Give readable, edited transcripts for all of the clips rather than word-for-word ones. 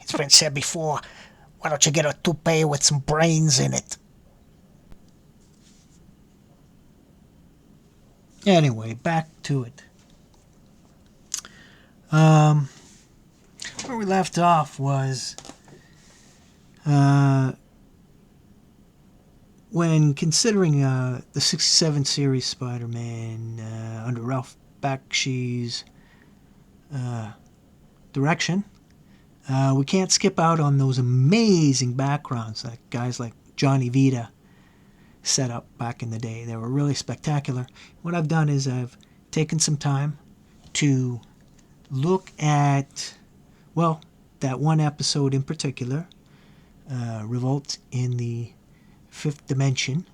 It's been said before. Why don't you get a toupee with some brains in it? Anyway, back to it. Where we left off was when considering the 67 series Spider-Man under Ralph Bakshi's direction, we can't skip out on those amazing backgrounds that guys like Johnny Vita set up back in the day. They were really spectacular. What I've done is I've taken some time to look at, well, that one episode in particular, Revolt in the Fifth Dimension,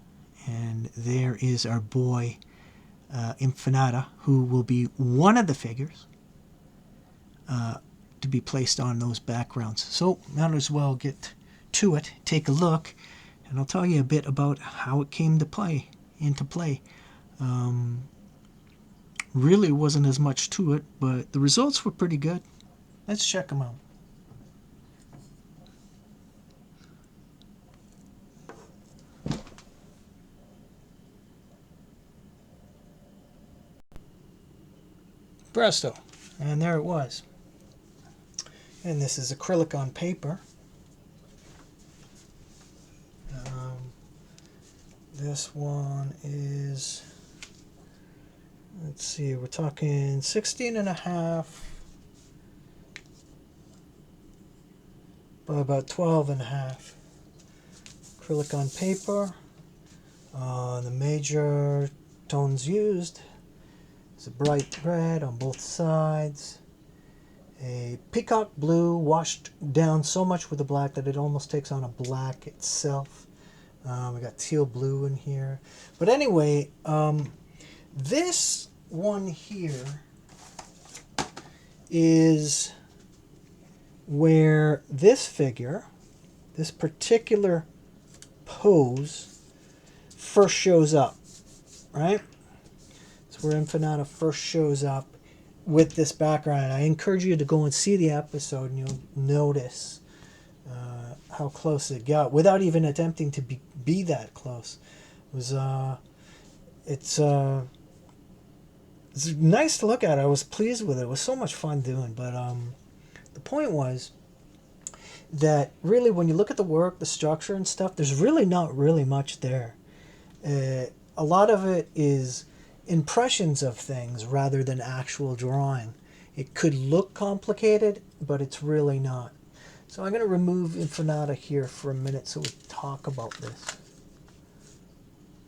and there is our boy Infinita, who will be one of the figures to be placed on those backgrounds. So might as well get to it, take a look, and I'll tell you a bit about how it came to play. Really wasn't as much to it, but the results were pretty good. Let's check them out. Presto. And there it was. And this is acrylic on paper. This one is, let's see, we're talking 16 and a half by about 12 and a half. Acrylic on paper. The major tones used is a bright red on both sides, a peacock blue washed down so much with the black that it almost takes on a black itself. We got teal blue in here. But anyway, this one here is where this figure, this particular pose, first shows up, right? It's where Infinita first shows up with this background. I encourage you to go and see the episode, and you'll notice how close it got without even attempting to be that close. It was it's nice to look at. I was pleased with it. It was so much fun doing. But the point was that really, when you look at the work, the structure and stuff, there's really not really much there. A lot of it is impressions of things rather than actual drawing. It could look complicated, but it's really not. So I'm going to remove Infinita here for a minute so we can talk about this.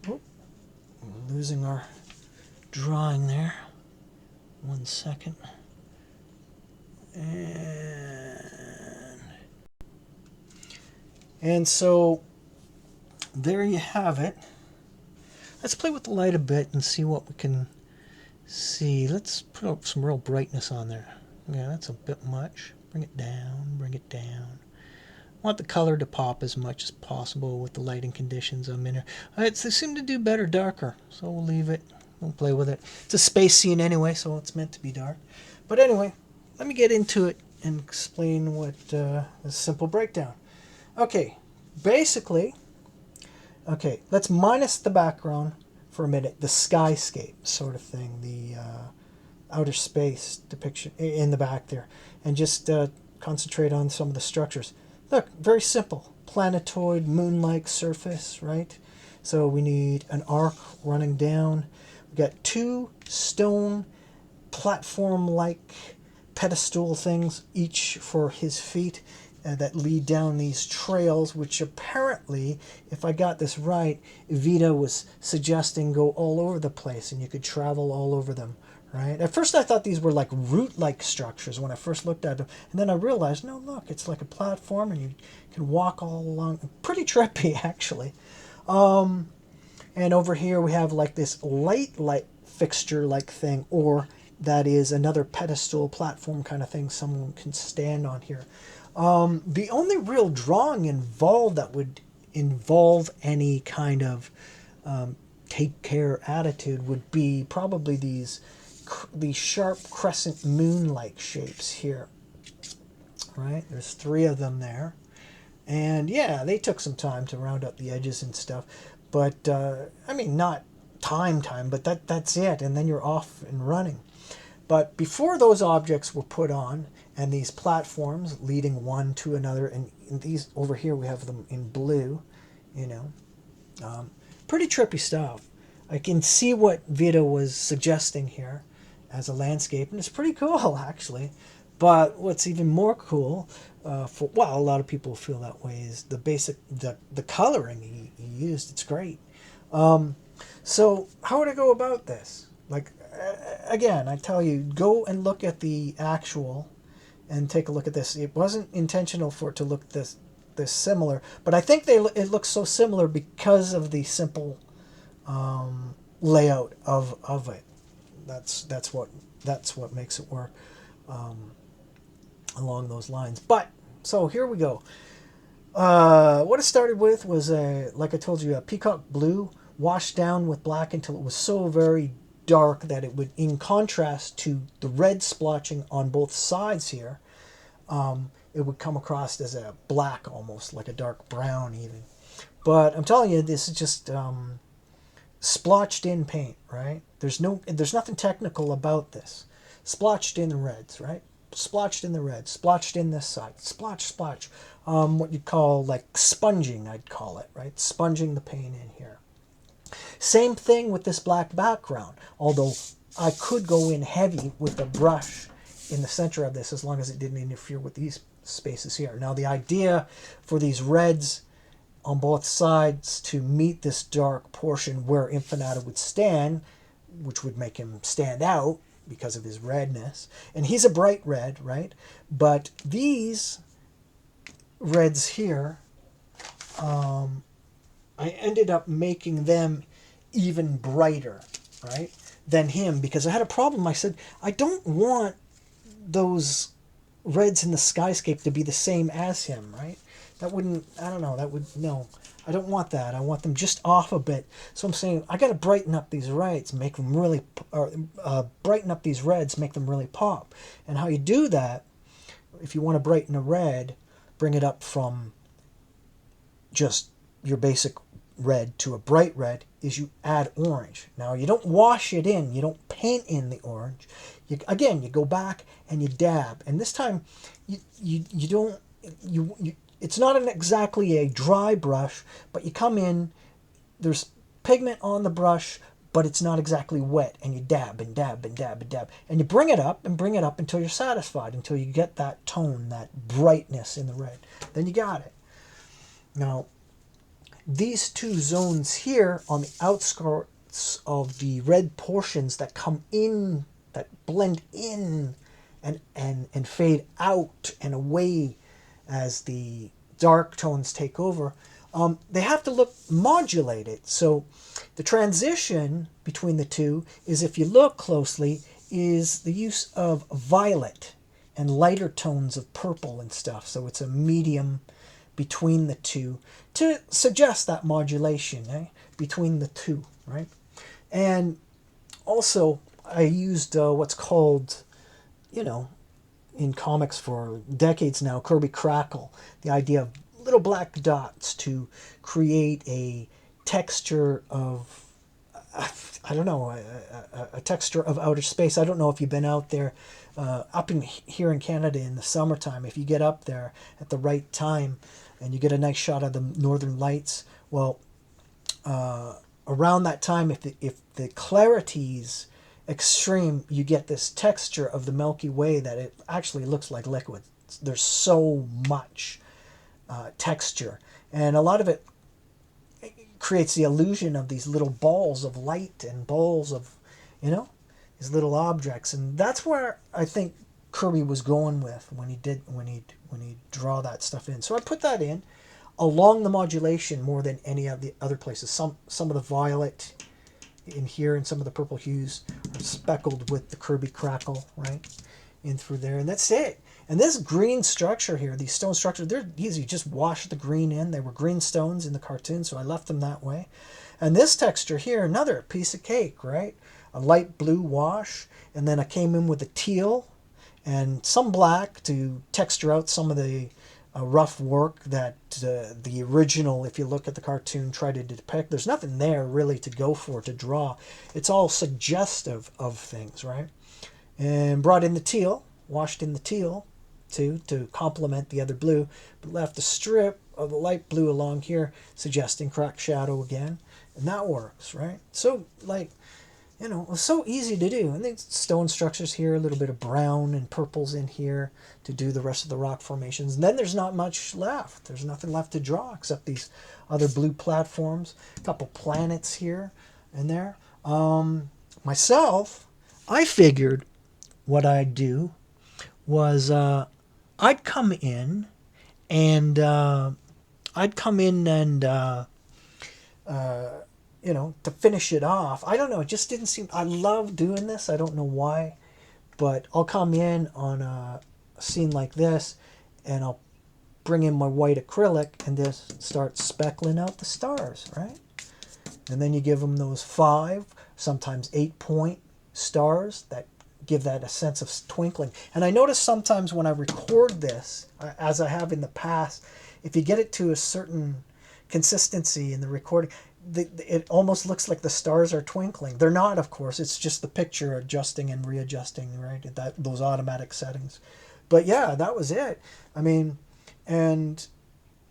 Oh, we're losing our drawing there. 1 second. And so there you have it. Let's play with the light a bit and see what we can see. Let's put up some real brightness on there. Yeah, that's a bit much. Bring it down, bring it down. I want the color to pop as much as possible with the lighting conditions I'm in here. They seem to do better darker, so we'll leave it. We'll play with it. It's a space scene anyway, so it's meant to be dark. But anyway, let me get into it and explain what a simple breakdown. Okay, basically, okay, let's minus the background for a minute, the skyscape sort of thing, the outer space depiction in the back there, and just concentrate on some of the structures. Look, very simple, planetoid, moon-like surface, right? So we need an arc running down. We've got 2 stone platform-like pedestal things, each for his feet, that lead down these trails, which apparently, if I got this right, Vita was suggesting go all over the place and you could travel all over them, right? At first I thought these were like root-like structures when I first looked at them, and then I realized, no, look, it's like a platform and you can walk all along. Pretty trippy, actually. And over here we have like this light fixture-like thing, or that is another pedestal platform kind of thing someone can stand on here. The only real drawing involved that would involve any kind of take care attitude would be probably these sharp crescent moon-like shapes here. right? There's 3 of them there. And yeah, they took some time to round up the edges and stuff. But, I mean, not time, but that's it. And then you're off and running. But before those objects were put on, and these platforms leading one to another, and these over here we have them in blue, you know, pretty trippy stuff. I can see what Vita was suggesting here as a landscape, and it's pretty cool actually. But what's even more cool, a lot of people feel that way, is the coloring he used. It's great. So how would I go about this? Like, again, I tell you, go and look at the actual and take a look at this. It wasn't intentional for it to look this similar, but I think it looks so similar because of the simple layout of it. That's what makes it work along those lines. But so here we go. What it started with was like I told you, a peacock blue washed down with black until it was so very dark that it would, in contrast to the red splotching on both sides here, it would come across as a black, almost like a dark brown even. But I'm telling you, this is just splotched in paint, right? There's nothing technical about this. Splotched in the reds, right? Splotched in the reds, splotched in this side, splotch. What you'd call like sponging, I'd call it, right? Sponging the paint in here. Same thing with this black background, although I could go in heavy with a brush in the center of this as long as it didn't interfere with these spaces here. Now the idea for these reds on both sides to meet this dark portion where Infinata would stand, which would make him stand out because of his redness, and he's a bright red, right? But these reds here, I ended up making them even brighter, right, than him, because I had a problem. I said, I don't want those reds in the skyscape to be the same as him, right? That wouldn't, I don't know, that would, no. I don't want that. I want them just off a bit. So I'm saying I got to brighten up these reds, make them really, brighten up these reds, make them really pop. And how you do that, if you want to brighten a red, bring it up from just your basic red to a bright red, is you add orange. Now you don't wash it in, you don't paint in the orange. Again, you go back and you dab, and this time you don't it's not exactly a dry brush, but you come in, there's pigment on the brush, but it's not exactly wet, and you dab and dab and dab and dab, and you bring it up until you're satisfied, until you get that tone, that brightness in the red. Then you got it. Now, these two zones here on the outskirts of the red portions that come in, that blend in and fade out and away as the dark tones take over, they have to look modulated. So the transition between the two is, if you look closely, is the use of violet and lighter tones of purple and stuff. So it's a medium between the two to suggest that modulation between the two, right? And also I used what's called, in comics for decades now, Kirby Crackle, the idea of little black dots to create a texture of, I don't know, a texture of outer space. I don't know if you've been out there up here in Canada in the summertime. If you get up there at the right time and you get a nice shot of the northern lights, well, around that time, if the clarity's extreme, you get this texture of the Milky Way that it actually looks like liquid. There's so much texture, and a lot of it creates the illusion of these little balls of light and balls of, these little objects. And that's where I think Kirby was going with when he draw that stuff in. So I put that in along the modulation more than any of the other places. Some of the violet in here and some of the purple hues are speckled with the Kirby Crackle, right, in through there, and that's it. And this green structure here, these stone structures, they're easy. Just wash the green in. They were green stones in the cartoon, so I left them that way. And this texture here, another piece of cake, right? A light blue wash, and then I came in with a teal, and some black to texture out some of the rough work that the original, if you look at the cartoon, tried to depict. There's nothing there really to go for, to draw. It's all suggestive of things, right? And brought in the teal, washed in the teal too, to complement the other blue, but left a strip of the light blue along here, suggesting cracked shadow again. And that works, right? So, like, you know, it was so easy to do. And the stone structures here, a little bit of brown and purples in here to do the rest of the rock formations. And then there's not much left. There's nothing left to draw except these other blue platforms, a couple planets here and there. Myself, I figured what I'd do was I'd come in and you know, to finish it off. I don't know. It just didn't seem. I love doing this. I don't know why, but I'll come in on a scene like this, and I'll bring in my white acrylic and just start speckling out the stars, right? And then you give them those 5, sometimes 8-point stars that give that a sense of twinkling. And I notice sometimes when I record this, as I have in the past, if you get it to a certain consistency in the recording, it almost looks like the stars are twinkling. They're not, of course. It's just the picture adjusting and readjusting, right? Those automatic settings. But yeah, that was it. I mean, and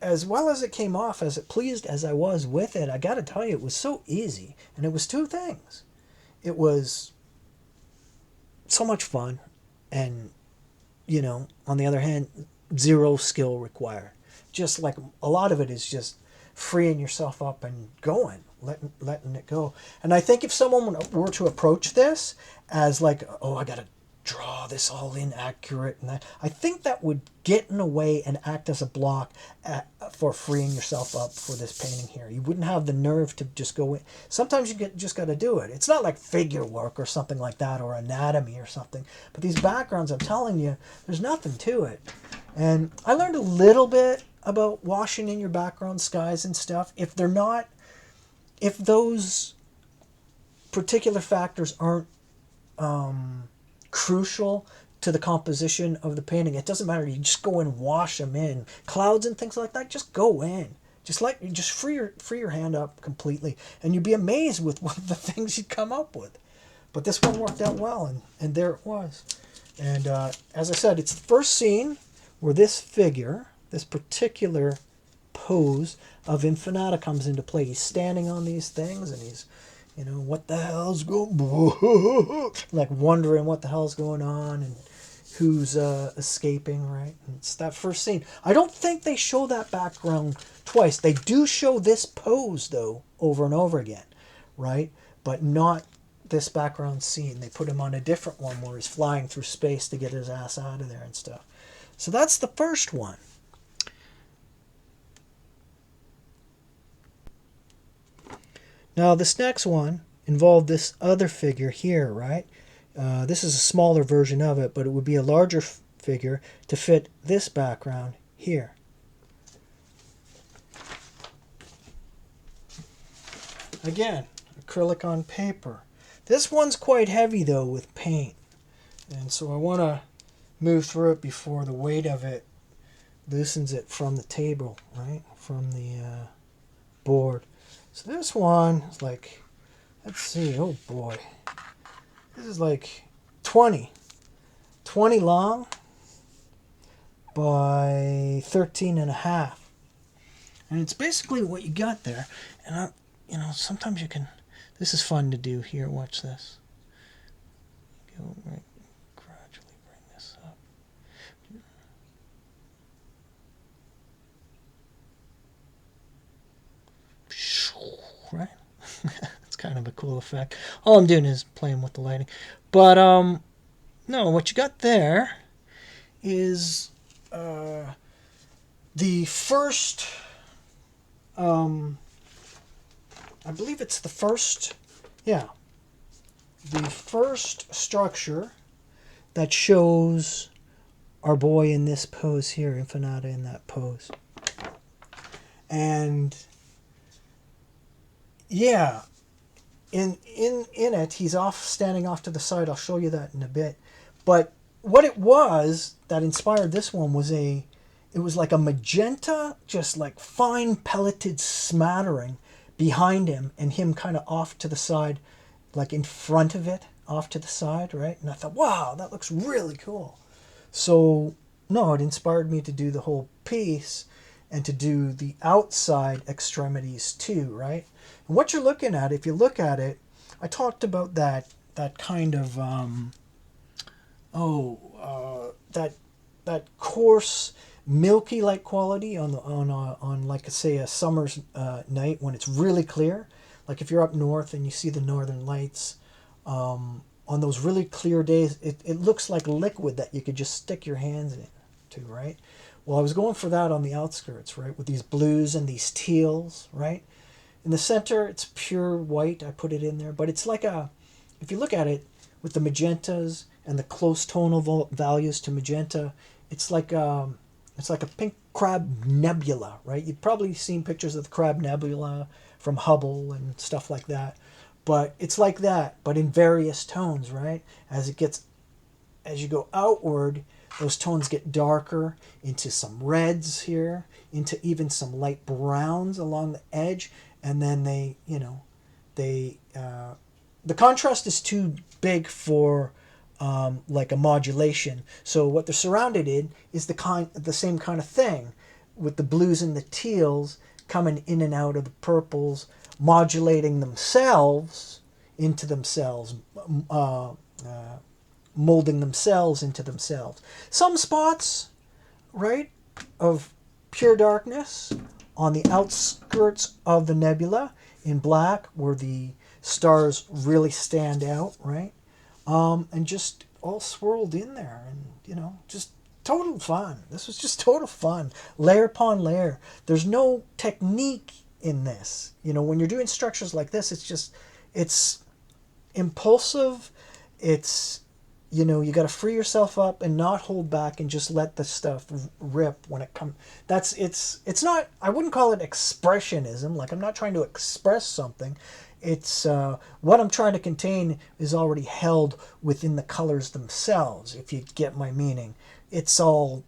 as well as it came off, as pleased as I was with it, I got to tell you, it was so easy. And it was 2 things. It was so much fun, and, you know, on the other hand, 0 skill required. Just like a lot of it is just freeing yourself up and going, letting it go. And I think if someone were to approach this as like, oh, I got to draw this all in accurate, and that, I think that would get in the way and act as a block for freeing yourself up for this painting here. You wouldn't have the nerve to just go in. Sometimes you just got to do it. It's not like figure work or something like that, or anatomy or something. But these backgrounds, I'm telling you, there's nothing to it. And I learned a little bit about washing in your background skies and stuff. If those particular factors aren't crucial to the composition of the painting, it doesn't matter. You just go and wash them in. Clouds and things like that, just go in. Just free your hand up completely, and you'd be amazed with what the things you'd come up with. But this one worked out well, and there it was. And as I said, it's the first scene where this figure, this particular pose of Infinata, comes into play. He's standing on these things, and he's, you know, what the hell's going, like wondering what the hell's going on and who's escaping, right? And it's that first scene. I don't think they show that background twice. They do show this pose, though, over and over again, right? But not this background scene. They put him on a different one where he's flying through space to get his ass out of there and stuff. So that's the first one. Now this next one involved this other figure here, right? This is a smaller version of it, but it would be a larger figure to fit this background here. Again, acrylic on paper. This one's quite heavy though with paint, and so I want to move through it before the weight of it loosens it from the table, right? From the board. So this one is like, let's see, oh boy. This is like 20 long by 13 and a half. And it's basically what you got there. And you know, sometimes you can, this is fun to do here, watch this. Go right, gradually bring this up. Right? It's kind of a cool effect. All I'm doing is playing with the lighting. But, no, what you got there is the first, I believe it's the first, yeah, the first structure that shows our boy in this pose here, Infinata in that pose. And yeah, in it, he's standing off to the side. I'll show you that in a bit. But what it was that inspired this one was it was like a magenta, just like fine pelleted smattering behind him, and him kind of off to the side, like in front of it, off to the side, right? And I thought, wow, that looks really cool. So, no, it inspired me to do the whole piece and to do the outside extremities too, right? And what you're looking at, if you look at it, I talked about that kind of, that coarse, milky-like quality on like say a summer's night when it's really clear. Like if you're up north and you see the northern lights, on those really clear days, it looks like liquid that you could just stick your hands in to, right? Well, I was going for that on the outskirts, right, with these blues and these teals, right? In the center, it's pure white. I put it in there, but it's like if you look at it with the magentas and the close tonal values to magenta, it's like a pink crab nebula, right? You've probably seen pictures of the crab nebula from Hubble and stuff like that. But it's like that, but in various tones, right? As you go outward, those tones get darker into some reds here, into even some light browns along the edge, and then the contrast is too big for like a modulation. So what they're surrounded in is the same kind of thing, with the blues and the teals coming in and out of the purples, modulating themselves into themselves, molding themselves into themselves. Some spots, right, of pure darkness on the outskirts of the nebula in black where the stars really stand out, right? And just all swirled in there, and just total fun. This was just total fun, layer upon layer. There's no technique in this. When you're doing structures like this, it's impulsive. It's, you got to free yourself up and not hold back and just let the stuff rip when it comes. It's not, I wouldn't call it expressionism. Like, I'm not trying to express something. It's what I'm trying to contain is already held within the colors themselves, if you get my meaning. It's the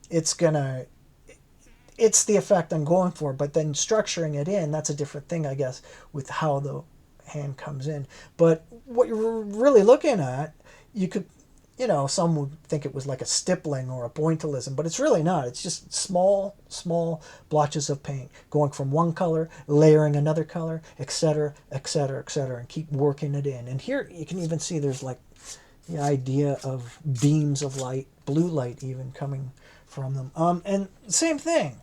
effect I'm going for, but then structuring it in, that's a different thing, I guess, with how the hand comes in. But what you're really looking at, you could, some would think it was like a stippling or a pointillism, but it's really not. It's just small blotches of paint going from one color, layering another color, etc., etc., etc., and keep working it in. And here you can even see there's like the idea of beams of light, blue light even coming from them. And same thing.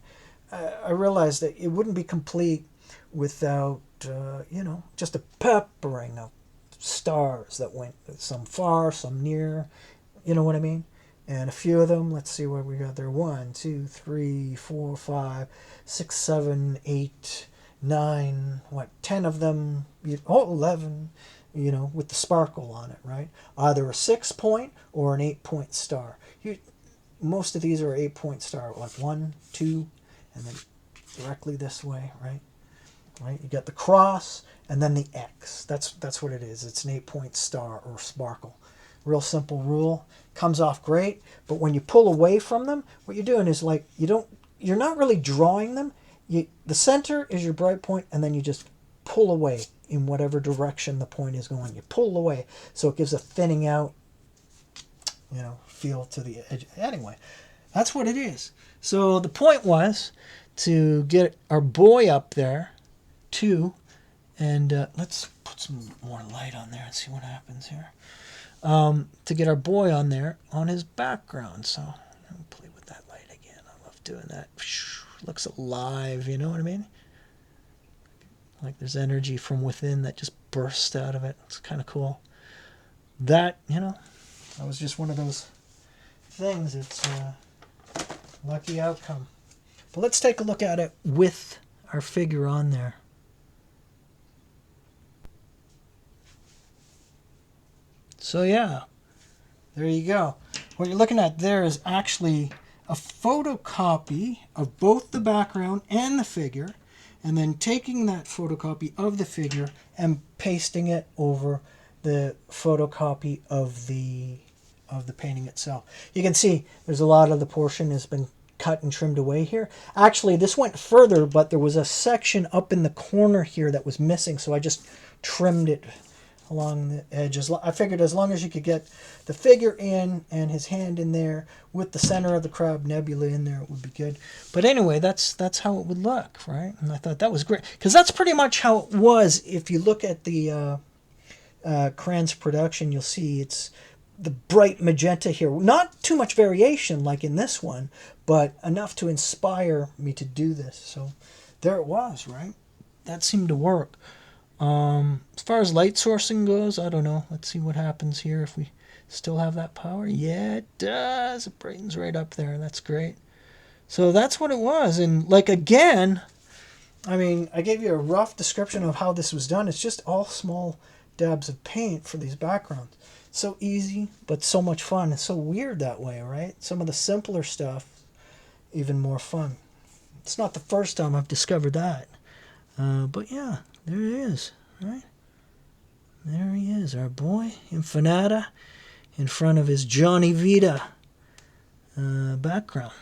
I realized that it wouldn't be complete without, just a peppering of stars that went some far, some near, you know what I mean? And a few of them, let's see what we got there. 1, 2, 3, 4, 5, 6, 7, 8, 9, 10 of them, 11, with the sparkle on it, right? Either a 6-point or an 8-point star. Most of these are 8-point star, like 1, 2, and then directly this way, right? Right? You got the cross and then the X. That's what it is. It's an 8-point star or sparkle. Real simple rule. Comes off great, but when you pull away from them, what you're doing is like you're not really drawing them. The center is your bright point, and then you just pull away in whatever direction the point is going. You pull away, so it gives a thinning out, feel to the edge. Anyway, that's what it is. So the point was to get our boy up there too, and let's put some more light on there and see what happens here. To get our boy on there on his background. So let me play with that light again. I love doing that. Looks alive, you know what I mean? Like there's energy from within that just bursts out of it. It's kind of cool. That was just one of those things. It's a lucky outcome. But let's take a look at it with our figure on there. So yeah, there you go. What you're looking at there is actually a photocopy of both the background and the figure, and then taking that photocopy of the figure and pasting it over the photocopy of the of the painting itself. You can see there's a lot of the portion has been cut and trimmed away here. Actually, this went further, but there was a section up in the corner here that was missing, so I just trimmed it along the edges. I figured as long as you could get the figure in and his hand in there with the center of the crab nebula in there, it would be good. But anyway, that's how it would look, right? And I thought that was great, because that's pretty much how it was. If you look at the KRANZ production, you'll see it's the bright magenta here. Not too much variation like in this one, but enough to inspire me to do this. So there it was, right? That seemed to work. As far as light sourcing goes, I don't know. Let's see what happens here if we still have that power. Yeah, it does. It brightens right up there. That's great. So that's what it was. And like, again, I mean, I gave you a rough description of how this was done. It's just all small dabs of paint for these backgrounds. So easy, but so much fun. It's so weird that way, right? Some of the simpler stuff, even more fun. It's not the first time I've discovered that. But yeah, there he is, right? There he is, our boy, Infinata, in front of his Johnny Vita background.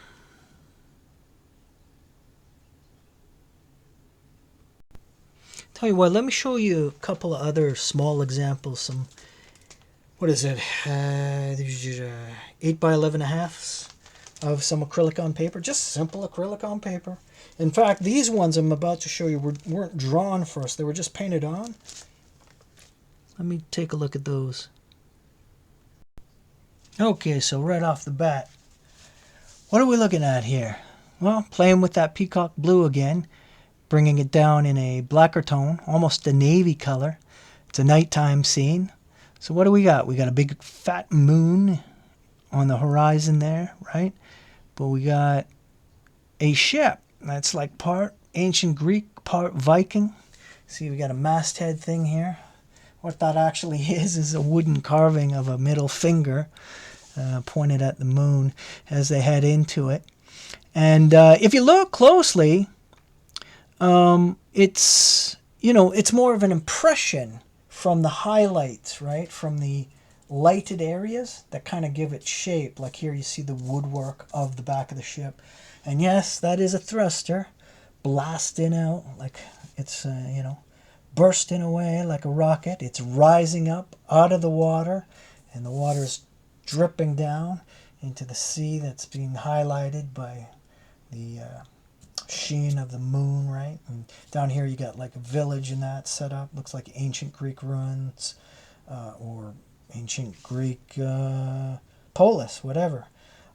Tell you what, let me show you a couple of other small examples. Some, what is it, 8 by 11.5 of some acrylic on paper, just simple acrylic on paper. In fact, these ones I'm about to show you weren't drawn first, they were just painted on. Let me take a look at those. Okay, so right off the bat, what are we looking at here? Well, playing with that peacock blue again, bringing it down in a blacker tone, almost a navy color. It's a nighttime scene. So what do we got? We got a big fat moon on the horizon there, right? But we got a ship that's like part ancient Greek, part Viking. See, we got a masthead thing here. What that actually is a wooden carving of a middle finger pointed at the moon as they head into it. And if you look closely, it's, you know, it's more of an impression from the highlights, right? From the lighted areas that kind of give it shape. Like here you see the woodwork of the back of the ship. And yes, that is a thruster blasting out like it's, you know, bursting away like a rocket. It's rising up out of the water, and the water's dripping down into the sea that's being highlighted by the sheen of the moon, right? And down here you got like a village in that set up. Looks like ancient Greek ruins or ancient Greek polis, whatever.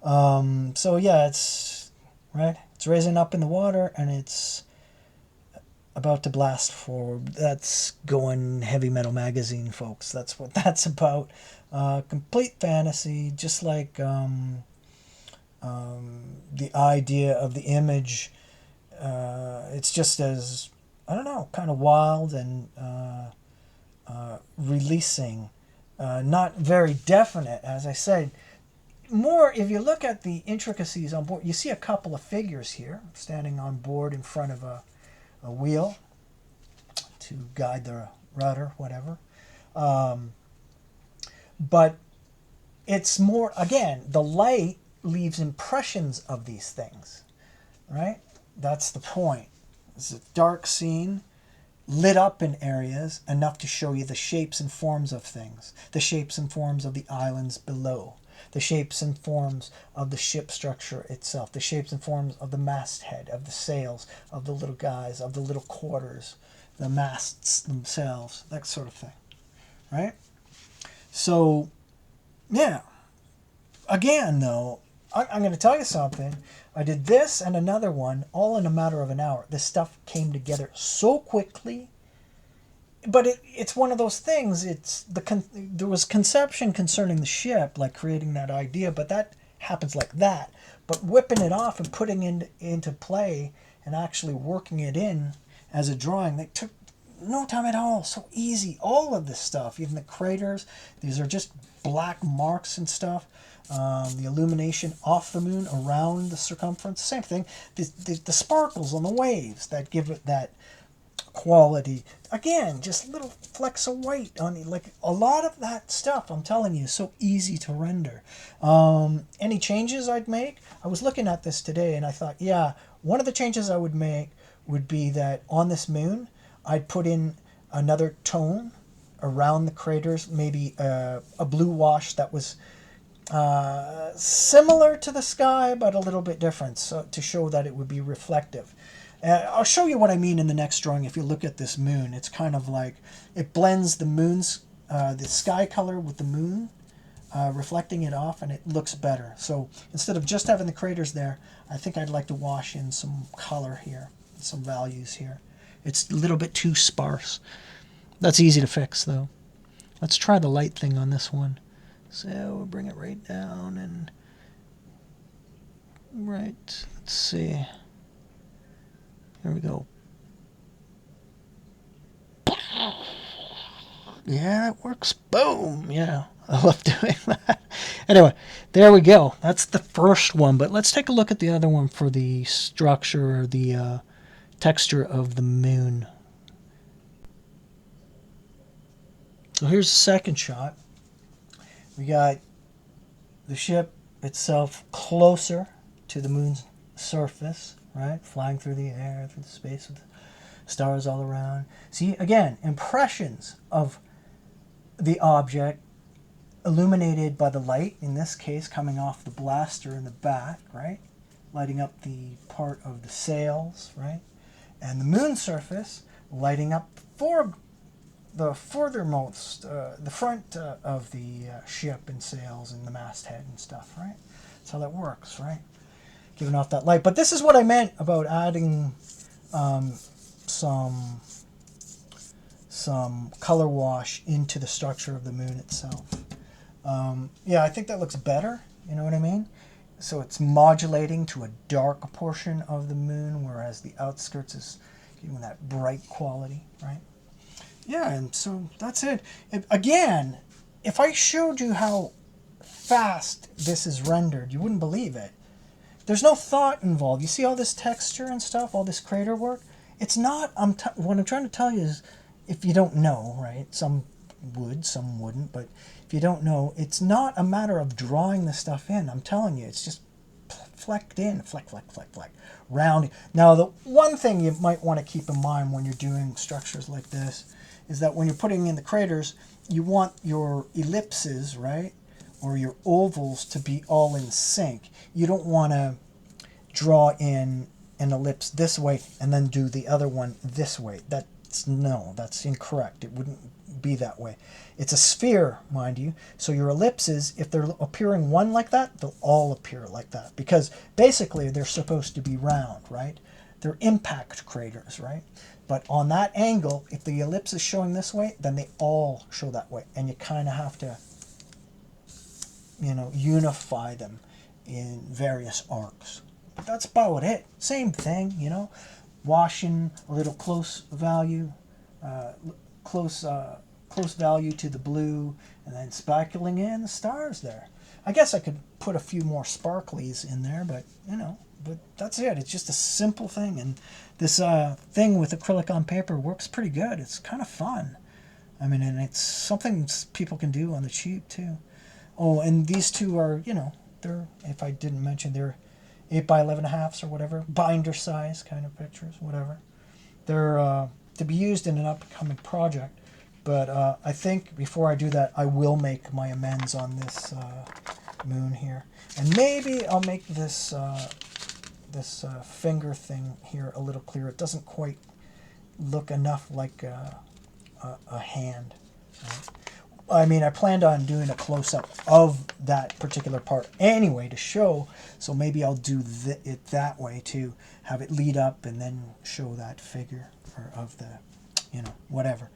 So yeah, it's right. It's raising up in the water, and it's about to blast forward. That's going Heavy Metal Magazine, folks. That's what that's about. Complete fantasy, just like the idea of the image. It's just as, I don't know, kind of wild and releasing. Not very definite, as I said. More, if you look at the intricacies on board, you see a couple of figures here standing on board in front of a wheel to guide the rudder, whatever. But it's more, again, the light leaves impressions of these things, right? That's the point. It's a dark scene, lit up in areas enough to show you the shapes and forms of things, the shapes and forms of the islands below, the shapes and forms of the ship structure itself, the shapes and forms of the masthead, of the sails, of the little guys, of the little quarters, the masts themselves, that sort of thing, right? So, yeah. Again, though, I'm going to tell you something. I did this and another one all in a matter of an hour. This stuff came together so quickly. But it's one of those things. There was conception concerning the ship, like creating that idea, but that happens like that. But whipping it off and putting it into play and actually working it in as a drawing, that took no time at all. So easy. All of this stuff, even the craters, these are just black marks and stuff. The illumination off the moon, around the circumference, same thing. The sparkles on the waves that give it that quality. Again, just little flecks of white on it. Like a lot of that stuff, I'm telling you, is so easy to render. Any changes I'd make? I was looking at this today and I thought, yeah, one of the changes I would make would be that on this moon, I'd put in another tone around the craters, maybe a blue wash that was similar to the sky, but a little bit different, so to show that it would be reflective. I'll show you what I mean in the next drawing. If you look at this moon, it's kind of like it blends the moon's the sky color with the moon, reflecting it off, and it looks better. So instead of just having the craters there, I think I'd like to wash in some color here, some values here. It's a little bit too sparse. That's easy to fix though. Let's try the light thing on this one. So we'll bring it right down and right, let's see. Here we go. Yeah, it works. Boom. Yeah, I love doing that. Anyway, there we go. That's the first one. But let's take a look at the other one for the structure or the texture of the moon. So here's the second shot. We got the ship itself closer to the moon's surface, right? Flying through the air, through the space with stars all around. See, again, impressions of the object illuminated by the light, in this case coming off the blaster in the back, right? Lighting up the part of the sails, right? And the moon surface lighting up the furthermost, the front of the ship and sails and the masthead and stuff, right? That's how that works, right? Giving off that light. But this is what I meant about adding some color wash into the structure of the moon itself. Yeah, I think that looks better, you know what I mean? So it's modulating to a dark portion of the moon, whereas the outskirts is giving that bright quality, right? Yeah, and so that's it. Again, if I showed you how fast this is rendered, you wouldn't believe it. There's no thought involved. You see all this texture and stuff, all this crater work? It's not, what I'm trying to tell you is, if you don't know, right? Some would, some wouldn't, but if you don't know, it's not a matter of drawing the stuff in. I'm telling you, it's just flecked in, fleck, round. Now, the one thing you might want to keep in mind when you're doing structures like this is that when you're putting in the craters, you want your ellipses, right, or your ovals to be all in sync. You don't want to draw in an ellipse this way and then do the other one this way. That's incorrect. It wouldn't be that way. It's a sphere, mind you, so your ellipses, if they're appearing one like that, they'll all appear like that, because basically they're supposed to be round, right? They're impact craters, right? But on that angle, if the ellipse is showing this way, then they all show that way. And you kind of have to, you know, unify them in various arcs. But that's about it. Same thing, you know. Washing a little close value to the blue, and then spackling in the stars there. I guess I could put a few more sparklies in there, but, you know, but that's it. It's just a simple thing, and this thing with acrylic on paper works pretty good. It's kind of fun. I mean, and it's something people can do on the cheap too. Oh, and these two are, you know, they're, if I didn't mention, they're 8 by 11.5s or whatever, binder size kind of pictures, whatever. They're to be used in an upcoming project, but I think before I do that, I will make my amends on this moon here, and maybe I'll make this this finger thing here a little clearer. It doesn't quite look enough like a hand. Right? I mean, I planned on doing a close-up of that particular part anyway to show, so maybe I'll do it that way too, have it lead up and then show that figure or of the, you know, whatever.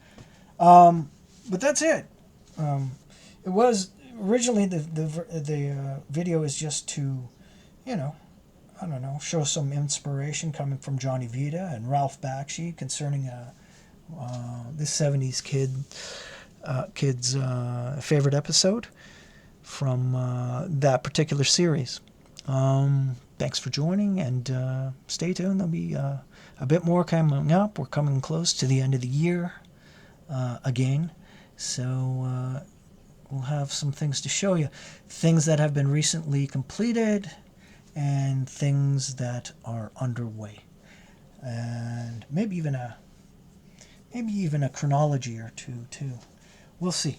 But that's it. It was originally the video is just to, you know, I don't know, show some inspiration coming from Johnny Vita and Ralph Bakshi concerning this 70s kid's favorite episode from that particular series. thanks for joining, and stay tuned. There'll be a bit more coming up. We're coming close to the end of the year again, so we'll have some things to show you. Things that have been recently completed and things that are underway. And maybe even a chronology or two too. We'll see.